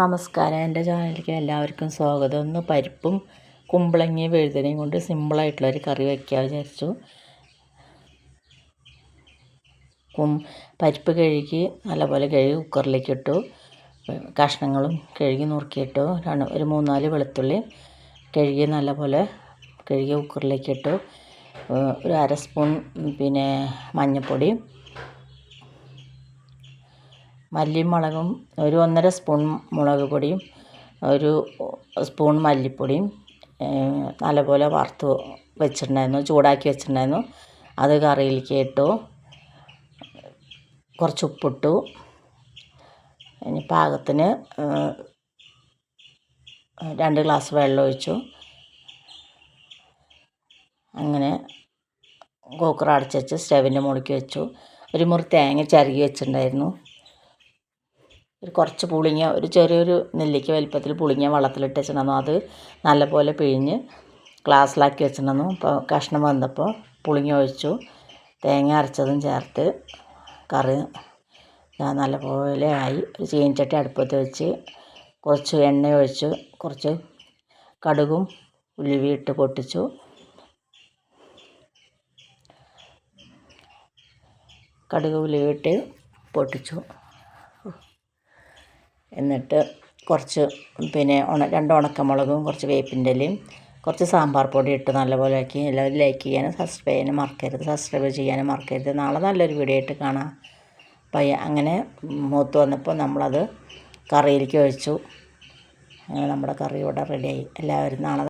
നമസ്കാരം, എൻ്റെ ചാനലിലേക്ക് എല്ലാവർക്കും സ്വാഗതം. ഒന്ന് പരിപ്പും കുമ്പളങ്ങയും വഴുതനയും കൊണ്ട് സിമ്പിളായിട്ടുള്ളൊരു കറി വയ്ക്കാൻ വിചാരിച്ചു. പരിപ്പ് കഴുകി നല്ലപോലെ കഴുകി കുക്കറിലേക്ക് ഇട്ടു. കഷ്ണങ്ങളും കഴുകി നുറുക്കിയിട്ടു. ഒരു 3-4 വെളുത്തുള്ളി കഴുകി നല്ലപോലെ കഴുകി കുക്കറിലേക്ക് ഇട്ടു. ഒരു 1/2 സ്പൂൺ മഞ്ഞൾപ്പൊടി, മല്ലിയും മുളകും, ഒരു 1.5 സ്പൂൺ മുളക് പൊടിയും, ഒരു സ്പൂൺ മല്ലിപ്പൊടിയും നല്ലപോലെ വറുത്ത് വെച്ചിട്ടുണ്ടായിരുന്നു, ചൂടാക്കി വെച്ചിട്ടുണ്ടായിരുന്നു. അത് കറിയിലേക്ക് ഇട്ടു. കുറച്ച് ഉപ്പിട്ടു. ഇനി പാകത്തിന് 2 ഗ്ലാസ് വെള്ളം ഒഴിച്ചു. അങ്ങനെ കുക്കർ അടച്ച് വെച്ച് സ്റ്റവിൻ്റെ മുകളിലേക്ക് വെച്ചു. ഒരു മുറി തേങ്ങ ചിരകി വെച്ചിട്ടുണ്ടായിരുന്നു. കുറച്ച് പുളിങ്ങ, ഒരു ചെറിയൊരു നെല്ലിക്ക വലിപ്പത്തിൽ പുളിങ്ങ വെള്ളത്തിലിട്ട് വെച്ചിട്ടുണ്ടായിരുന്നു. അത് നല്ലപോലെ പിഴിഞ്ഞ് ഗ്ലാസ്സിലാക്കി വെച്ചിട്ടുണ്ടായിരുന്നു. അപ്പോൾ കഷ്ണം വന്നപ്പോൾ പുളിങ്ങ ഒഴിച്ചു. തേങ്ങ അരച്ചതും ചേർത്ത് കറി നല്ലപോലെ ആയി. ഒരു ചീനച്ചട്ടി അടുപ്പത്ത് വെച്ച് കുറച്ച് എണ്ണ ഒഴിച്ച് കുറച്ച് കടുകും ഉലുവയും ഇട്ട് പൊട്ടിച്ചു. കടുക് ഉലുവയിട്ട് പൊട്ടിച്ചു. എന്നിട്ട് കുറച്ച് 2 ഉണക്കമുളകും കുറച്ച് വേപ്പിൻ്റെ ഇലയും കുറച്ച് സാമ്പാർ പൊടി ഇട്ട് നല്ലപോലെ ആക്കി. എല്ലാവരും ലൈക്ക് ചെയ്യാനും സബ്സ്ക്രൈബ് ചെയ്യാനും മറക്കരുത്. നാളെ നല്ലൊരു വീഡിയോ ആയിട്ട് കാണാം. അങ്ങനെ മൂത്ത് വന്നപ്പോൾ നമ്മളത് കറിയിലേക്ക് ഒഴിച്ചു. അങ്ങനെ നമ്മുടെ കറി ഇവിടെ റെഡിയായി. എല്ലാവരും നാളെ